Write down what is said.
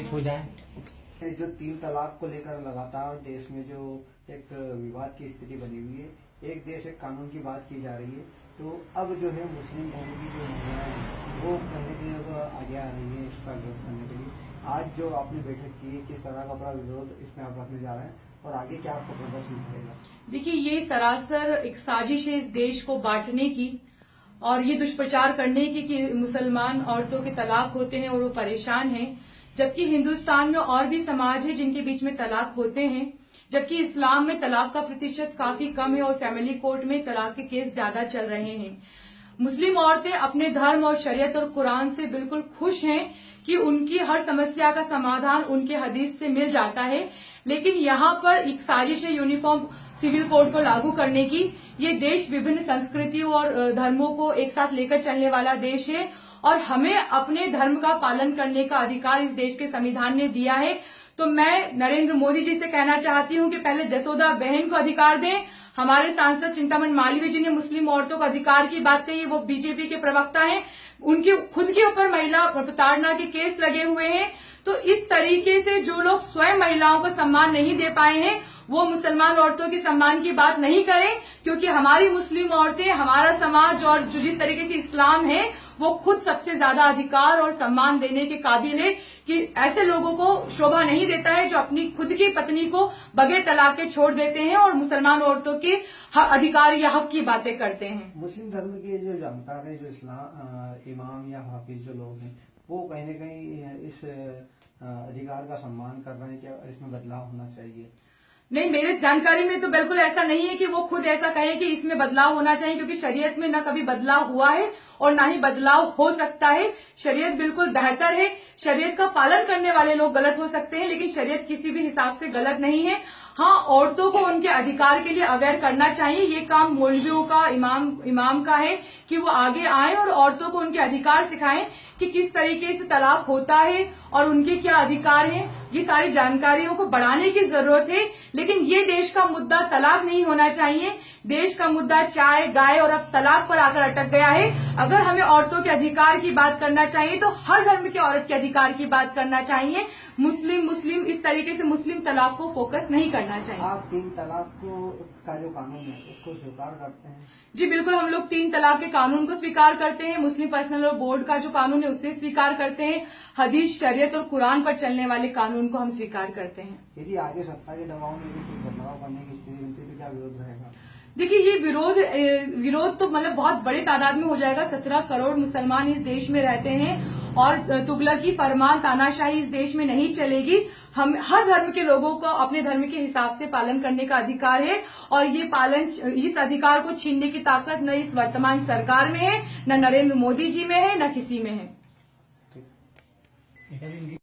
हो जाए। जो 3 तलाक को लेकर लगातार देश में जो एक विवाद की स्थिति बनी हुई है, एक देश एक कानून की बात की जा रही है, तो अब जो है मुस्लिम धर्म की जो महिलाएं हैं वो कहीं न कहीं अब आगे आ रही है इसका विरोध करने के लिए। आज जो आपने बैठक की है, किस तरह का बड़ा विरोध इसमें आप रखने जा रहे हैं और आगे क्या आपका प्रदर्शन करेगा? देखिए, ये सरासर एक साजिश है इस देश को बांटने की और ये दुष्प्रचार करने की कि मुसलमान औरतों के तलाक होते हैं और वो परेशान हैं, जबकि हिंदुस्तान में और भी समाज है जिनके बीच में तलाक होते हैं, जबकि इस्लाम में तलाक का प्रतिशत काफी कम है और फैमिली कोर्ट में तलाक के केस ज्यादा चल रहे हैं। मुस्लिम औरतें अपने धर्म और शरीयत और कुरान से बिल्कुल खुश हैं कि उनकी हर समस्या का समाधान उनके हदीस से मिल जाता है, लेकिन यहाँ पर एक साजिश है यूनिफॉर्म सिविल कोड को लागू करने की। ये देश विभिन्न संस्कृतियों और धर्मों को एक साथ लेकर चलने वाला देश है और हमें अपने धर्म का पालन करने का अधिकार इस देश के संविधान ने दिया है। तो मैं नरेंद्र मोदी जी से कहना चाहती हूँ कि पहले जसोदा बहन को अधिकार दें। हमारे सांसद चिंतामन मालवीय जी ने मुस्लिम औरतों को अधिकार की बात कही, वो बीजेपी के प्रवक्ता हैं, उनके खुद के ऊपर महिला प्रताड़ना के केस लगे हुए हैं। तो इस तरीके से जो लोग स्वयं महिलाओं को सम्मान नहीं दे पाए हैं वो मुसलमान औरतों के सम्मान की बात नहीं करें, क्योंकि हमारी मुस्लिम औरतें, हमारा समाज और जो जिस तरीके से इस्लाम है वो खुद सबसे ज्यादा अधिकार और सम्मान देने के काबिल है कि ऐसे लोगों को शोभा नहीं देता है जो अपनी खुद की पत्नी को बगैर तलाक के छोड़ देते हैं और मुसलमान औरतों के अधिकार या हक की बातें करते हैं। मुस्लिम धर्म के जो जानकार है, जो इस्लाम इमाम या हाफिज जो लोग हैं, वो कहीं न कहीं इस अधिकार का सम्मान कर रहे हैं, क्या इसमें बदलाव होना चाहिए? नहीं, मेरे जानकारी में तो बिल्कुल ऐसा नहीं है कि वो खुद ऐसा कहे कि इसमें बदलाव होना चाहिए, क्योंकि शरीयत में न कभी बदलाव हुआ है और ना ही बदलाव हो सकता है। शरीयत बिल्कुल बेहतर है। शरीयत का पालन करने वाले लोग गलत हो सकते हैं, लेकिन शरीयत किसी भी हिसाब से गलत नहीं है। हाँ, औरतों को उनके अधिकार के लिए अवेयर करना चाहिए। ये काम मौलवियों का, इमाम का है कि वो आगे आए और औरतों को उनके अधिकार सिखाएं कि किस तरीके से तलाक होता है और उनके क्या अधिकार हैं। ये सारी जानकारियों को बढ़ाने की जरूरत है, लेकिन ये देश का मुद्दा तलाक नहीं होना चाहिए। देश का मुद्दा चाय, गाय और अब तलाक पर आकर अटक गया है। अगर हमें औरतों के अधिकार की बात करना चाहिए तो हर धर्म के औरत के अधिकार की बात करना चाहिए। मुस्लिम इस तरीके से मुस्लिम तलाक को फोकस नहीं करना चाहिए। आप 3 तलाक का जो कानून है उसको स्वीकार करते हैं? जी बिल्कुल, हम लोग 3 तलाक के कानून को स्वीकार करते हैं। मुस्लिम पर्सनल लॉ बोर्ड का जो कानून है उसे स्वीकार करते हैं। हदीस, शरीयत और कुरान पर चलने वाले कानून को हम स्वीकार करते हैं। यदि आगे सत्ता के दबाव में कुछ बदलाव करने की स्थिति बनती है तो क्या विरोध रहेगा? देखिए, ये विरोध तो मतलब बहुत बड़े तादाद में हो जाएगा। 17 करोड़ मुसलमान इस देश में रहते हैं और तुगलकी, फरमान, तानाशाही इस देश में नहीं चलेगी। हम हर धर्म के लोगों को अपने धर्म के हिसाब से पालन करने का अधिकार है और इस अधिकार को छीनने की ताकत न इस वर्तमान सरकार में है, न नरेंद्र मोदी जी में है, न किसी में है।